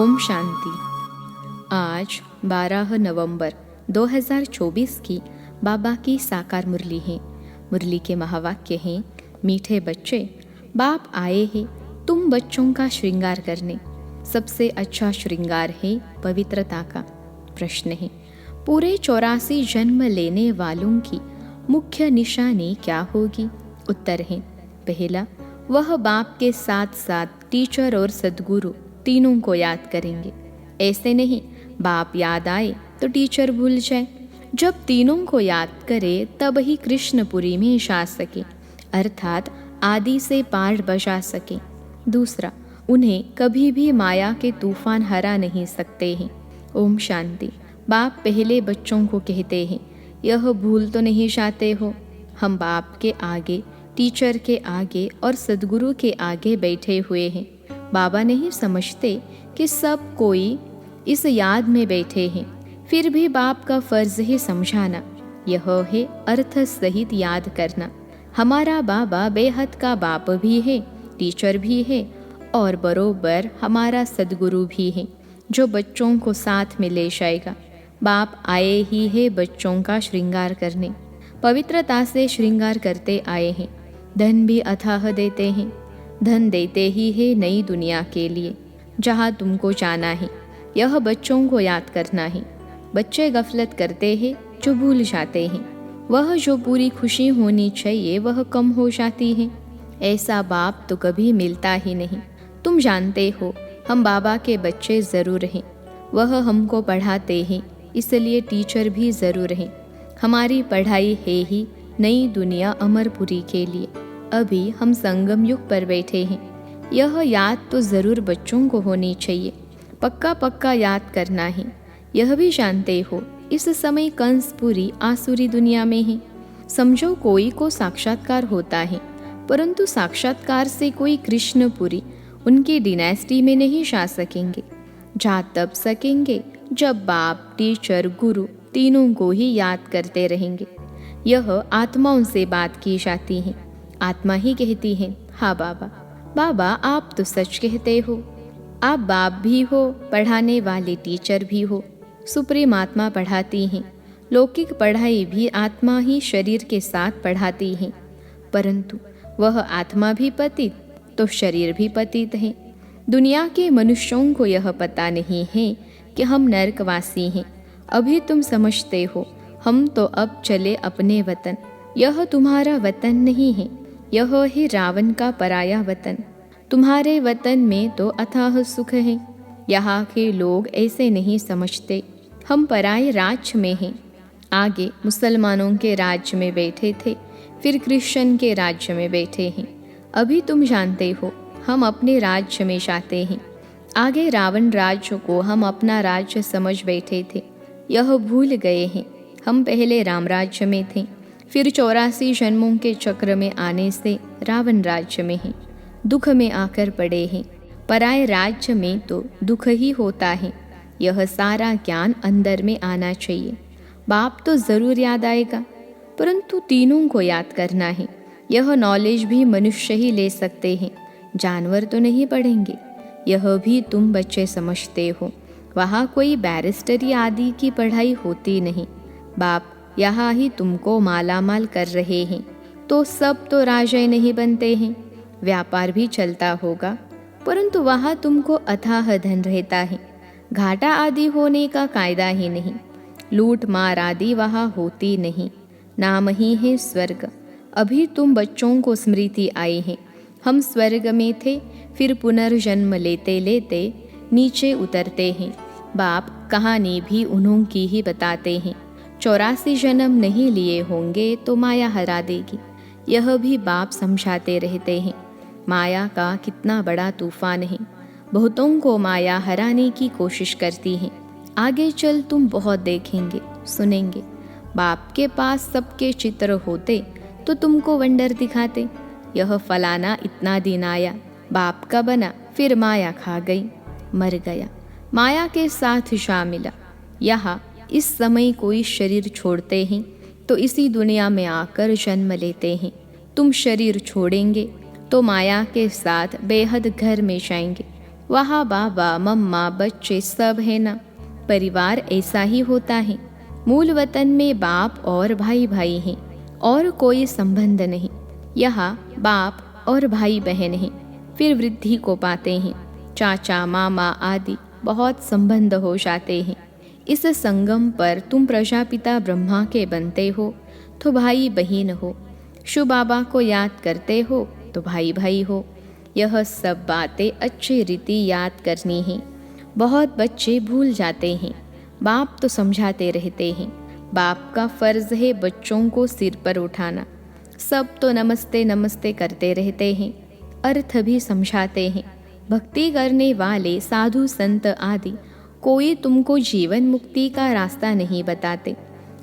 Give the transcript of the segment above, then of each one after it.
ओम शांति। आज 12 नवंबर 2024 की बाबा की साकार मुरली है। मुरली के महावाक्य हैं, मीठे बच्चे, बाप आए हैं तुम बच्चों का श्रृंगार करने। सबसे अच्छा श्रृंगार है पवित्रता का। प्रश्न है, पूरे 84 जन्म लेने वालों की मुख्य निशानी क्या होगी? उत्तर है, पहला, वह बाप के साथ साथ टीचर और सद्गुरु तीनों को याद करेंगे। ऐसे नहीं बाप याद आए तो टीचर भूल जाए। जब तीनों को याद करे तब ही कृष्णपुरी में जा सके, अर्थात आदि से पाठ बजा सके। दूसरा, उन्हें कभी भी माया के तूफान हरा नहीं सकते हैं। ओम शांति। बाप पहले बच्चों को कहते हैं, यह भूल तो नहीं जाते हो, हम बाप के आगे, टीचर के आगे और सद्गुरु के आगे बैठे हुए हैं। बाबा नहीं समझते कि सब कोई इस याद में बैठे हैं, फिर भी बाप का फर्ज है समझाना। यह है अर्थ सहित याद करना। हमारा बाबा बेहद का बाप भी है, टीचर भी है और बरोबर हमारा सद्गुरु भी है, जो बच्चों को साथ में ले जाएगा। बाप आए ही है बच्चों का श्रृंगार करने, पवित्रता से श्रृंगार करते आए हैं। धन भी अथाह देते हैं। धन देते ही है नई दुनिया के लिए, जहाँ तुमको जाना है। यह बच्चों को याद करना है। बच्चे गफलत करते हैं जो भूल जाते हैं। वह जो पूरी खुशी होनी चाहिए वह कम हो जाती है। ऐसा बाप तो कभी मिलता ही नहीं। तुम जानते हो हम बाबा के बच्चे ज़रूर हैं। वह हमको पढ़ाते हैं, इसलिए टीचर भी ज़रूर हैं। हमारी पढ़ाई है ही नई दुनिया अमरपुरी के लिए। अभी हम संगम युग पर बैठे हैं। यह याद तो ज़रूर बच्चों को होनी चाहिए। पक्का पक्का याद करना है। यह भी जानते हो इस समय कंसपुरी आसुरी दुनिया में है। समझो कोई को साक्षात्कार होता है, परंतु साक्षात्कार से कोई कृष्णपुरी उनकी डिनेस्टी में नहीं जा सकेंगे। जा तब सकेंगे जब बाप, टीचर, गुरु तीनों को ही याद करते रहेंगे। यह आत्माओं से बात की जाती है। आत्मा ही कहती है, हाँ बाबा, बाबा आप तो सच कहते हो। आप बाप भी हो, पढ़ाने वाले टीचर भी हो। सुप्रीम आत्मा पढ़ाती हैं। लौकिक पढ़ाई भी आत्मा ही शरीर के साथ पढ़ाती है, परंतु वह आत्मा भी पतित तो शरीर भी पतित है। दुनिया के मनुष्यों को यह पता नहीं है कि हम नरकवासी हैं। अभी तुम समझते हो हम तो अब चले अपने वतन। यह तुम्हारा वतन नहीं है, यह है रावण का पराया वतन। तुम्हारे वतन में तो अथाह सुख है। यहाँ के लोग ऐसे नहीं समझते। हम पराये राज्य में हैं। आगे मुसलमानों के राज्य में बैठे थे, फिर क्रिश्चियन के राज्य में बैठे हैं। अभी तुम जानते हो हम अपने राज्य में जाते हैं। आगे रावण राज्य को हम अपना राज्य समझ बैठे थे। यह भूल गए हैं हम पहले राम राज्य में थे, फिर 84 जन्मों के चक्र में आने से रावण राज्य में हैं। दुख में आकर पड़े हैं। पराये राज्य में तो दुख ही होता है। यह सारा ज्ञान अंदर में आना चाहिए। बाप तो ज़रूर याद आएगा, परंतु तीनों को याद करना है। यह नॉलेज भी मनुष्य ही ले सकते हैं, जानवर तो नहीं पढ़ेंगे। यह भी तुम बच्चे समझते हो। वहाँ कोई बैरिस्टरी आदि की पढ़ाई होती नहीं। बाप यहाँ ही तुमको मालामाल कर रहे हैं, तो सब तो राजा नहीं बनते हैं। व्यापार भी चलता होगा, परंतु वहाँ तुमको अथाह धन रहता है। घाटा आदि होने का कायदा ही नहीं। लूट मार आदि वहाँ होती नहीं। नाम ही है स्वर्ग। अभी तुम बच्चों को स्मृति आई है। हम स्वर्ग में थे, फिर पुनर्जन्म लेते लेते नीचे उतरते हैं। बाप कहानी भी उन्हों की ही बताते हैं। 84 जन्म नहीं लिए होंगे तो माया हरा देगी। यह भी बाप समझाते रहते हैं। माया का कितना बड़ा तूफान है। बहुतों को माया हराने की कोशिश करती है। आगे चल तुम बहुत देखेंगे, सुनेंगे। बाप के पास सबके चित्र होते तो तुमको वंडर दिखाते। यह फलाना इतना दिन आया, बाप का बना, फिर माया खा गई, मर गया, माया के साथ जा मिला। यहाँ इस समय कोई शरीर छोड़ते हैं तो इसी दुनिया में आकर जन्म लेते हैं। तुम शरीर छोड़ेंगे तो माया के साथ बेहद घर में जाएंगे। वहाँ बाबा मम्मा बच्चे सब है ना। परिवार ऐसा ही होता है। मूल वतन में बाप और भाई भाई हैं और कोई संबंध नहीं। यहाँ बाप और भाई बहन हैं, फिर वृद्धि को पाते हैं। चाचा मामा आदि बहुत संबंध हो जाते हैं। इस संगम पर तुम प्रजापिता ब्रह्मा के बनते हो तो भाई बहन हो। शिव बाबा को याद करते हो तो भाई भाई हो। यह सब बातें अच्छी रीति याद करनी है। बहुत बच्चे भूल जाते हैं। बाप तो समझाते रहते हैं। बाप का फर्ज है बच्चों को सिर पर उठाना। सब तो नमस्ते नमस्ते करते रहते हैं, अर्थ भी समझाते हैं। भक्ति करने वाले साधु संत आदि कोई तुमको जीवन मुक्ति का रास्ता नहीं बताते।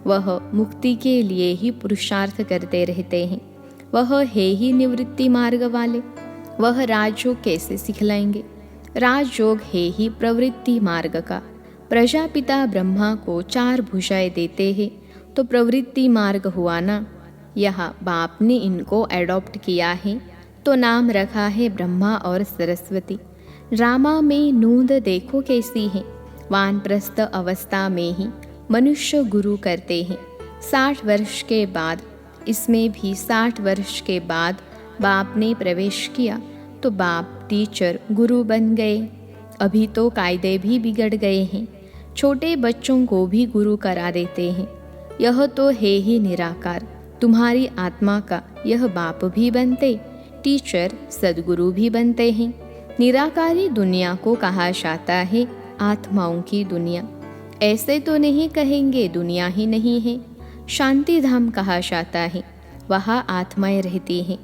वह मुक्ति के लिए ही पुरुषार्थ करते रहते हैं। वह है ही निवृत्ति मार्ग वाले। वह राजयोग कैसे सिखलाएंगे? राजयोग है ही प्रवृत्ति मार्ग का। प्रजापिता ब्रह्मा को 4 भुजाएं देते हैं तो प्रवृत्ति मार्ग हुआ ना। यहाँ बाप ने इनको एडॉप्ट किया है तो नाम रखा है ब्रह्मा और सरस्वती। ड्रामा में नूंद देखो कैसी है। वानप्रस्थ अवस्था में ही मनुष्य गुरु करते हैं। 60 वर्ष के बाद, इसमें भी 60 वर्ष के बाद बाप ने प्रवेश किया तो बाप टीचर गुरु बन गए। अभी तो कायदे भी बिगड़ गए हैं। छोटे बच्चों को भी गुरु करा देते हैं। यह तो है ही निराकार। तुम्हारी आत्मा का यह बाप भी बनते, टीचर सदगुरु भी बनते हैं। निराकारी दुनिया को कहा जाता है आत्माओं की दुनिया। ऐसे तो नहीं कहेंगे दुनिया ही नहीं है। शांति धाम कहा जाता है, वहाँ आत्माएं रहती हैं।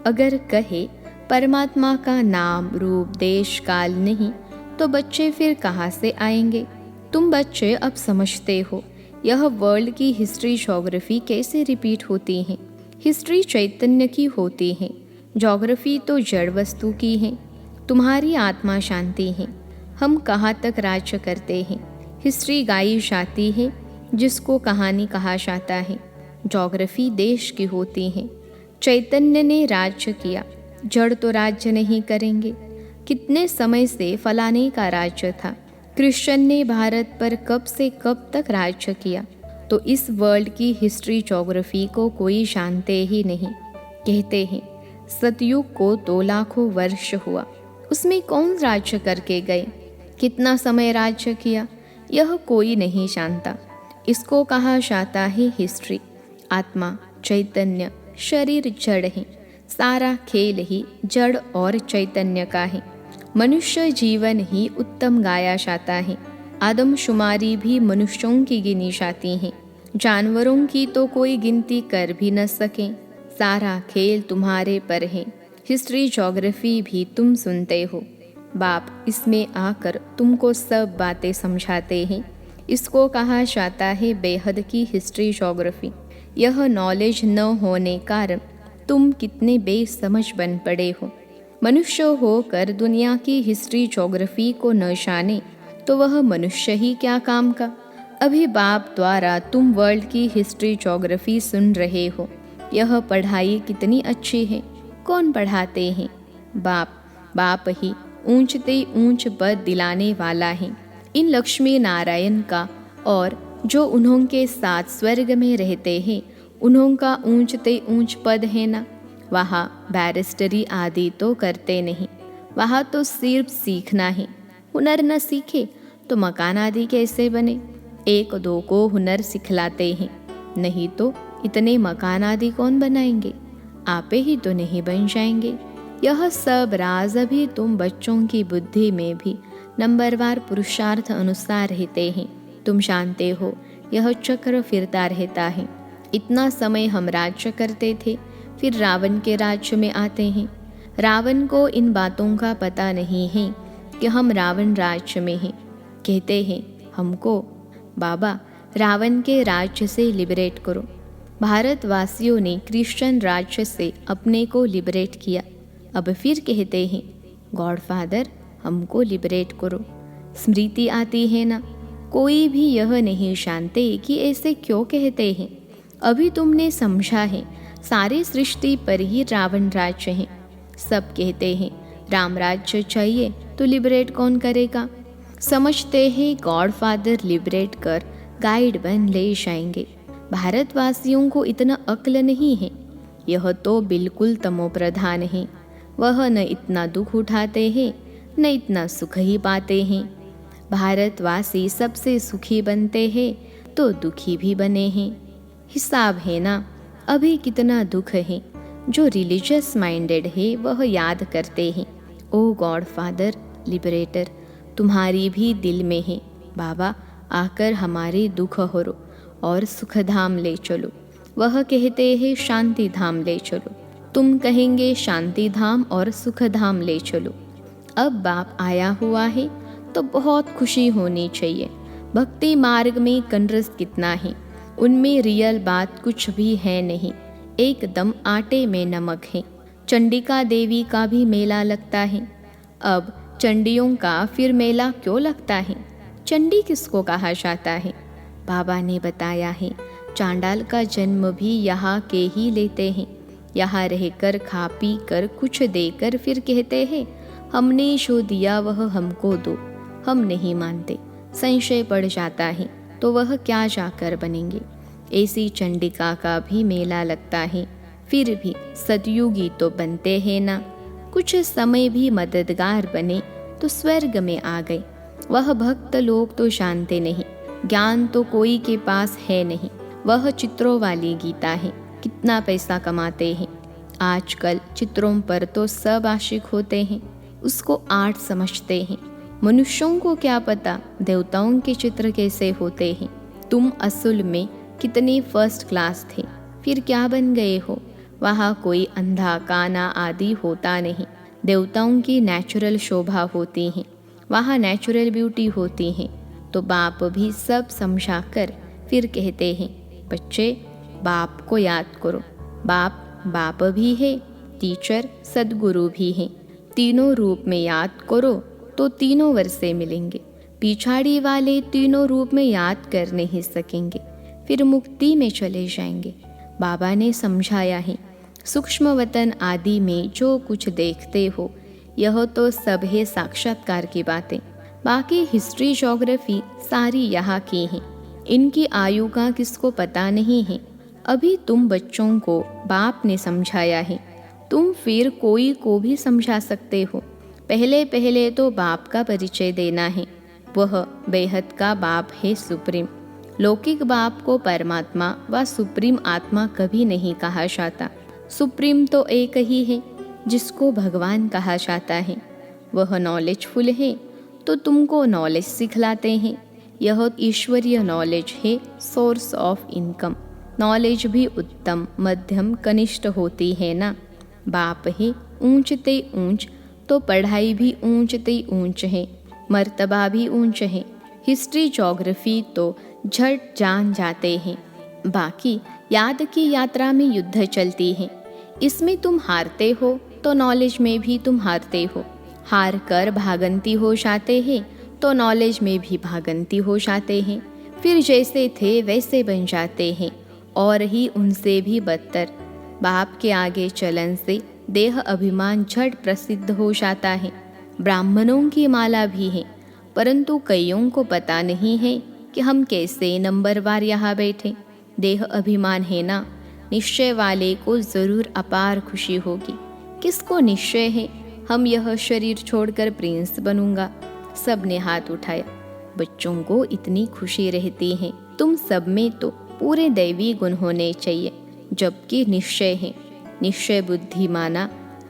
अगर कहे परमात्मा का नाम रूप देश काल नहीं तो बच्चे फिर कहाँ से आएंगे? तुम बच्चे अब समझते हो यह वर्ल्ड की हिस्ट्री ज्योग्राफी कैसे रिपीट होती है। हिस्ट्री चैतन्य की होती है, ज्योग्राफी तो जड़ वस्तु की है। तुम्हारी आत्मा शांति है। हम कहाँ तक राज्य करते हैं? हिस्ट्री गाई जाती है जिसको कहानी कहा जाता है। ज्योग्राफी देश की होती है। चैतन्य ने राज्य किया, जड़ तो राज्य नहीं करेंगे। कितने समय से फलाने का राज्य था। कृष्ण ने भारत पर कब से कब तक राज्य किया। तो इस वर्ल्ड की हिस्ट्री ज्योग्राफी को कोई जानते ही नहीं। कहते हैं सतयुग को तो लाखों वर्ष हुआ, उसमें कौन राज्य करके गए, कितना समय राज्य किया, यह कोई नहीं जानता। इसको कहा जाता है हिस्ट्री। आत्मा चैतन्य, शरीर जड़ है। सारा खेल ही जड़ और चैतन्य का है। मनुष्य जीवन ही उत्तम गाया जाता है। आदमशुमारी भी मनुष्यों की गिनी जाती है। जानवरों की तो कोई गिनती कर भी न सके। सारा खेल तुम्हारे पर है। हिस्ट्री ज्योग्राफी भी तुम सुनते हो। बाप इसमें आकर तुमको सब बातें समझाते हैं। इसको कहा जाता है बेहद की हिस्ट्री ज्योग्राफी। यह नॉलेज न होने कारण तुम कितने बेसमझ बन पड़े हो। मनुष्य होकर दुनिया की हिस्ट्री ज्योग्राफी को न जाने तो वह मनुष्य ही क्या काम का। अभी बाप द्वारा तुम वर्ल्ड की हिस्ट्री ज्योग्राफी सुन रहे हो। यह पढ़ाई कितनी अच्छी है। कौन पढ़ाते हैं? बाप ही ऊंचते ऊंच पद दिलाने वाला है। इन लक्ष्मी नारायण का और जो उन्हों के साथ स्वर्ग में रहते हैं उन्हों का ऊंचते ऊंच पद है ना। वहाँ बैरिस्टरी आदि तो करते नहीं। वहाँ तो सिर्फ सीखना है। हुनर न सीखे तो मकान आदि कैसे बने? 1-2 को हुनर सिखलाते हैं, नहीं तो इतने मकान आदि कौन बनाएंगे? आपे ही तो नहीं बन जाएंगे। यह सब राज अभी तुम बच्चों की बुद्धि में भी नंबरवार पुरुषार्थ अनुसार रहते हैं। तुम जानते हो यह चक्र फिरता रहता है। इतना समय हम राज्य करते थे, फिर रावण के राज्य में आते हैं। रावण को इन बातों का पता नहीं है कि हम रावण राज्य में हैं। कहते हैं हमको बाबा रावण के राज्य से लिबरेट करो। भारतवासियों ने क्रिश्चियन राज्य से अपने को लिबरेट किया। अब फिर कहते हैं गॉडफादर हमको लिबरेट करो। स्मृति आती है ना। कोई भी यह नहीं जानते कि ऐसे क्यों कहते हैं। अभी तुमने समझा है सारी सृष्टि पर ही रावण राज्य है। सब कहते हैं राम राज्य चाहिए तो लिबरेट कौन करेगा? समझते हैं गॉडफादर लिबरेट कर गाइड बन ले जाएंगे। भारतवासियों को इतना अक्ल नहीं है। यह तो बिल्कुल तमोप्रधान है। वह न इतना दुख उठाते हैं न इतना सुख ही पाते हैं। भारतवासी सबसे सुखी बनते हैं तो दुखी भी बने हैं। हिसाब है ना, अभी कितना दुख है। जो रिलीजियस माइंडेड है वह याद करते हैं, ओ गॉड फादर लिबरेटर, तुम्हारी भी दिल में है। बाबा आकर हमारे दुख हरो और सुखधाम ले चलो। वह कहते हैं शांति धाम ले चलो। तुम कहेंगे शांति धाम और सुखधाम ले चलो। अब बाप आया हुआ है तो बहुत खुशी होनी चाहिए। भक्ति मार्ग में कंजूस कितना है, उनमें रियल बात कुछ भी है नहीं, एकदम आटे में नमक है। चंडिका देवी का भी मेला लगता है। अब चंडियों का फिर मेला क्यों लगता है? चंडी किसको कहा जाता है? बाबा ने बताया है, चांडाल का जन्म भी यहाँ के ही लेते हैं। यहाँ रहकर खा पी कर कुछ देकर फिर कहते हैं हमने जो दिया वह हमको दो। हम नहीं मानते, संशय पड़ जाता है तो वह क्या जाकर बनेंगे। ऐसी चंडिका का भी मेला लगता है। फिर भी सतयुगी तो बनते हैं ना। कुछ समय भी मददगार बने तो स्वर्ग में आ गए। वह भक्त लोग तो जानते नहीं, ज्ञान तो कोई के पास है नहीं। वह चित्रों वाली गीता है, कितना पैसा कमाते हैं। आजकल चित्रों पर तो सब आशिक होते हैं, उसको आर्ट समझते हैं। मनुष्यों को क्या पता देवताओं के चित्र कैसे होते हैं। तुम असल में कितने फर्स्ट क्लास थे, फिर क्या बन गए हो? वहाँ कोई अंधा काना आदि होता नहीं। देवताओं की नेचुरल शोभा होती है, वहाँ नेचुरल ब्यूटी होती है। तो बाप भी सब समझा कर फिर कहते हैं बच्चे बाप को याद करो। बाप भी है, टीचर सदगुरु भी है। तीनों रूप में याद करो तो तीनों वर्षे मिलेंगे। पिछाड़ी वाले तीनों रूप में याद कर नहीं सकेंगे, फिर मुक्ति में चले जाएंगे। बाबा ने समझाया है, सूक्ष्म वतन आदि में जो कुछ देखते हो यह तो सब है साक्षात्कार की बातें। बाकी हिस्ट्री ज्योग्राफी सारी यहाँ की हैं। इनकी आयु का किसको पता नहीं है। अभी तुम बच्चों को बाप ने समझाया है, तुम फिर कोई को भी समझा सकते हो। पहले पहले तो बाप का परिचय देना है। वह बेहद का बाप है, सुप्रीम। लौकिक बाप को परमात्मा व सुप्रीम आत्मा कभी नहीं कहा जाता। सुप्रीम तो एक ही है जिसको भगवान कहा जाता है। वह नॉलेजफुल है तो तुमको नॉलेज सिखलाते हैं। यह ईश्वरीय नॉलेज है, सोर्स ऑफ इनकम। नॉलेज भी उत्तम मध्यम कनिष्ठ होती है ना। बाप है ऊंचते ऊंच तो पढ़ाई भी ऊंचते ऊंच है, मर्तबा भी ऊंच है। हिस्ट्री ज्योग्राफी तो झट जान जाते हैं। बाकी याद की यात्रा में युद्ध चलती है। इसमें तुम हारते हो तो नॉलेज में भी तुम हारते हो। हार कर भागंती हो जाते हैं तो नॉलेज में भी भागंती हो जाते हैं। फिर जैसे थे वैसे बन जाते हैं और ही उनसे भी बदतर। बाप के आगे चलन से देह अभिमान झट प्रसिद्ध हो जाता है। ब्राह्मणों की माला भी है, परंतु कईयों को पता नहीं है कि हम कैसे नंबरवार यहाँ बैठे। देह अभिमान है ना, निश्चय वाले को जरूर अपार खुशी होगी। किसको निश्चय है हम यह शरीर छोड़कर प्रिंस बनूंगा? सबने हाथ उठाया। बच्चों को इतनी खुशी रहती है। तुम सब में तो पूरे दैवी गुण होने चाहिए, जबकि निश्चय है। निश्चय बुद्धि माना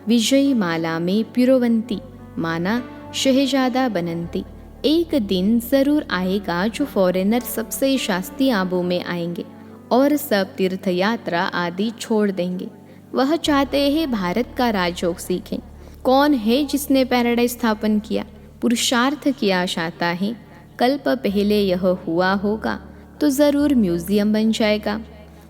विजयी माला में पिरोवंती, माना शहजादा बनंती। एक दिन जरूर आएगा जो फॉरेनर सबसे शास्ती आबों में आएंगे और सब तीर्थ यात्रा आदि छोड़ देंगे। वह चाहते हैं भारत का राजयोग सीखें। कौन है जिसने पैराडाइज स्थापन किया? पुरुषार्थ किया जाता है। कल्प पहले यह हुआ होगा तो जरूर म्यूजियम बन जाएगा।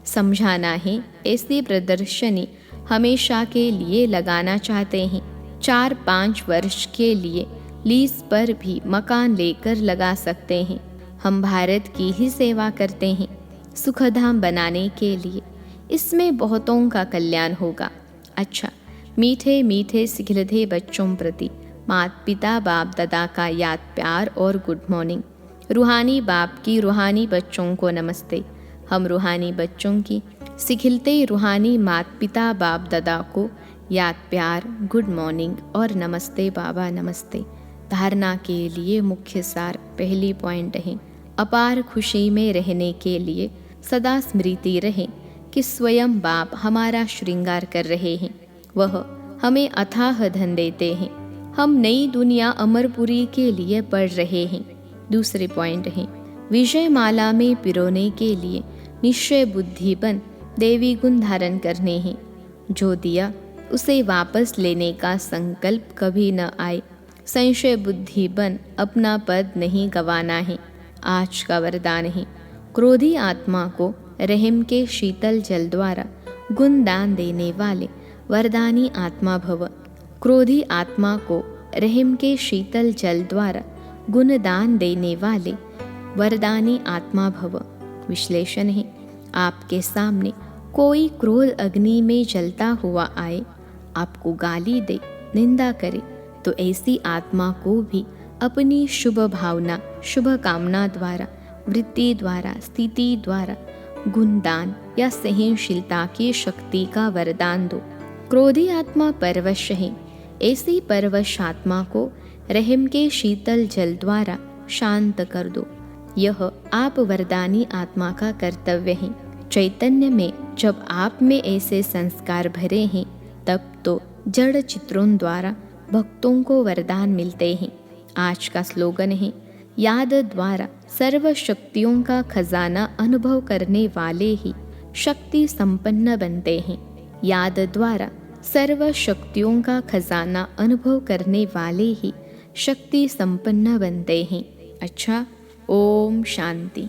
समझाना है ऐसी प्रदर्शनी हमेशा के लिए लगाना चाहते हैं। 4-5 वर्ष के लिए लीज पर भी मकान लेकर लगा सकते हैं। हम भारत की ही सेवा करते हैं सुखधाम बनाने के लिए। इसमें बहुतों का कल्याण होगा। अच्छा, मीठे मीठे सिखिलते बच्चों प्रति माता पिता बाप दादा का याद प्यार और गुड मॉर्निंग। रूहानी बाप की रूहानी बच्चों को नमस्ते। हम रूहानी बच्चों की सिखिलते रूहानी माता पिता बाप दादा को याद प्यार, गुड मॉर्निंग और नमस्ते बाबा नमस्ते। धारणा के लिए मुख्य सार पहली पॉइंट है, अपार खुशी में रहने के लिए सदा स्मृति रहे कि स्वयं बाप हमारा श्रृंगार कर रहे हैं, वह हमें अथाह धन देते हैं। हम नई दुनिया अमरपुरी के लिए पढ़ रहे हैं। दूसरे पॉइंट है, विजय माला में पिरोने के लिए निश्चय बुद्धि बन देवी गुण धारण करने हैं। जो दिया उसे वापस लेने का संकल्प कभी न आए। संशय बुद्धि बन अपना पद नहीं गंवाना है। आज का वरदान है, क्रोधी आत्मा को रहम के शीतल जल द्वारा गुण दान देने वाले वरदानी आत्मा भव। क्रोधी आत्मा को रहम के शीतल जल द्वारा गुण दान देने वाले वरदानी आत्मा भव। विश्लेषण है, आपके सामने कोई क्रोध अग्नि में जलता हुआ आए, आपको गाली दे, निंदा करे, तो ऐसी आत्मा को भी अपनी शुभ भावना, शुभ कामना द्वारा, वृत्ति द्वारा, स्थिति द्वारा गुणदान या सहनशीलता की शक्ति का वरदान दो। क्रोधी आत्मा परवश है, ऐसी परवश आत्मा को रहम के शीतल जल द्वारा शांत कर दो। यह आप वरदानी आत्मा का कर्तव्य है। चैतन्य में जब आप में ऐसे संस्कार भरे हैं, तब तो जड़ चित्रों द्वारा भक्तों को वरदान मिलते हैं। आज का स्लोगन है, याद द्वारा सर्व शक्तियों का खजाना अनुभव करने वाले ही शक्ति संपन्न बनते हैं। याद द्वारा सर्व शक्तियों का खजाना अनुभव करने वाले ही शक्ति संपन्न बनते हैं। अच्छा, ओम शांति।